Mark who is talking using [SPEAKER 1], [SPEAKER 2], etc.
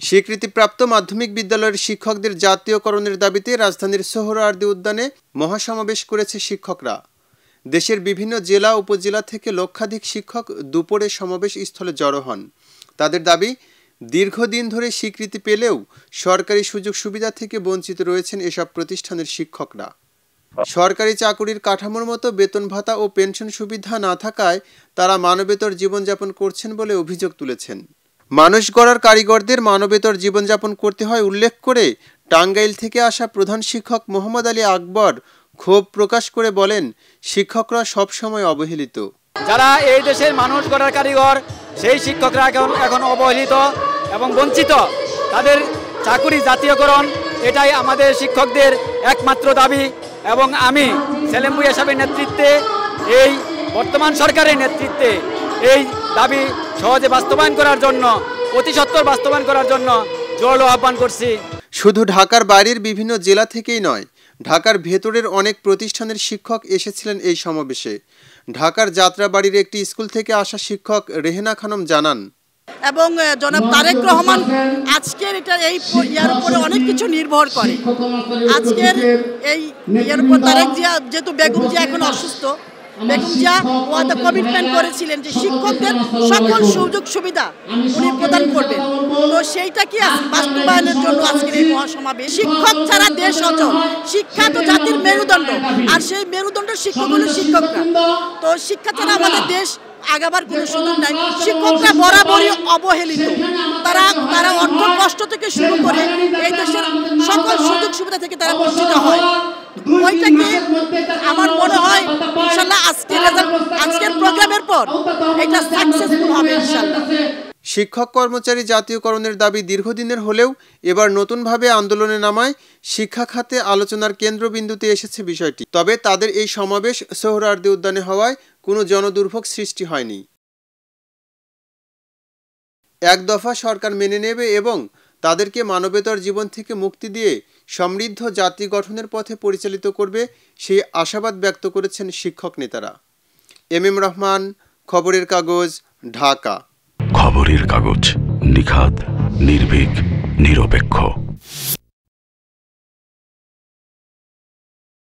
[SPEAKER 1] স্বীকৃতিপ্রাপ্ত মাধ্যমিক বিদ্যালয়ের শিক্ষকদের জাতীয়করণের দাবিতে রাজধানীর সোহরাওয়ার্দী উদ্যানে মহাসমাবেশ করেছে শিক্ষকরা। দেশের বিভিন্ন জেলা উপজেলা থেকে লক্ষাধিক শিক্ষক দুপুরে সমাবেশ স্থলে জড়ো হন। তাদের দাবি, দীর্ঘদিন ধরে স্বীকৃতি পেলেও সরকারি সুযোগ সুবিধা থেকে বঞ্চিত রয়েছেন এসব প্রতিষ্ঠানের শিক্ষকরা। সরকারি চাকুরির কাঠামোর মতো বেতন ভাতা ও পেনশন সুবিধা না থাকায় তারা মানবেতর জীবনযাপন করছেন বলে অভিযোগ তুলেছেন। মানুষ গড়ার কারিগরদের মানবেতর জীবনযাপন করতে হয় উল্লেখ করে টাঙ্গাইল থেকে আসা প্রধান শিক্ষক মোহাম্মদ আলী আকবর ক্ষোভ প্রকাশ করে বলেন, শিক্ষকরা সবসময় অবহেলিত।
[SPEAKER 2] যারা এই দেশের মানুষ গড়ার কারিগর, সেই শিক্ষকরা এখন অবহেলিত এবং বঞ্চিত। তাদের চাকুরি জাতীয়করণ, এটাই আমাদের শিক্ষকদের একমাত্র দাবি। এবং আমি সেলিম ভূঁইয়া সাহেবের নেতৃত্বে, এই বর্তমান সরকারের নেতৃত্বে এই দাবি সহজে বাস্তবায়ন করার জন্য, অতি সত্বর বাস্তবায়ন করার জন্য জোরালো আহ্বান করছি।
[SPEAKER 1] শুধু ঢাকার বাইরের বিভিন্ন জেলা থেকেই নয়, ঢাকার ভেতরের অনেক প্রতিষ্ঠানের শিক্ষক এসেছিলেন এই সমাবেশে। ঢাকার যাত্রাবাড়ির একটি স্কুল থেকে আসা শিক্ষক রেহেনা খানম জানান,
[SPEAKER 3] এবং জনাব তারেক রহমান আজকের এই ইয়ার উপরে অনেক কিছু নির্ভর করে। আজকের এই ইয়ার উপর তারেক জিয়া, যেহেতু বেগম জিয়া এখন অসুস্থ, বেগম জিয়া ওয়াদা কমিটমেন্ট করেছিলেন যে শিক্ষকদের সকল সুযোগ সুবিধা উনি প্রদান করবেন। তো সেইটা কি বাস্তবায়নের জন্য আজকের এই মহাসমাবেশ। শিক্ষক ছাড়া দেশ অচল। শিক্ষা তো জাতির মেরুদণ্ড, আর সেই মেরুদণ্ডের শিক্ষক হলো শিক্ষকরা। তো শিক্ষা ছাড়া আমাদের দেশ আগাবার কোনো সুযোগ নাই। শিক্ষকরা বরাবরই অবহেলিত। তারা অর্থ কষ্ট থেকে শুরু করে এই দেশের সকল সুযোগ সুবিধা থেকে তারা বঞ্চিত হয়। ওইটাকে আমার মনে হয় ইনশাআল্লাহ আজকের প্রোগ্রামের পর এটা সাকসেসফুল হবে ইনশাআল্লাহ।
[SPEAKER 1] শিক্ষক কর্মচারী জাতীয়করণের দাবি দীর্ঘদিনের হলেও এবার নতুনভাবে আন্দোলনে নামায় শিক্ষা খাতে আলোচনার কেন্দ্রবিন্দুতে এসেছে বিষয়টি। তবে তাদের এই সমাবেশ সোহরাওয়ার্দী উদ্যানে হওয়ায় কোনো জনদুর্ভোগ সৃষ্টি হয়নি। এক দফা সরকার মেনে নেবে এবং তাদেরকে মানবেতর জীবন থেকে মুক্তি দিয়ে সমৃদ্ধ জাতি গঠনের পথে পরিচালিত করবে, সেই আশাবাদ ব্যক্ত করেছেন শিক্ষক নেতারা। এম রহমান, খবরের কাগজ, ঢাকা।
[SPEAKER 4] খবরের কাগজ, নিখাত, নির্ভীক, নিরপেক্ষ।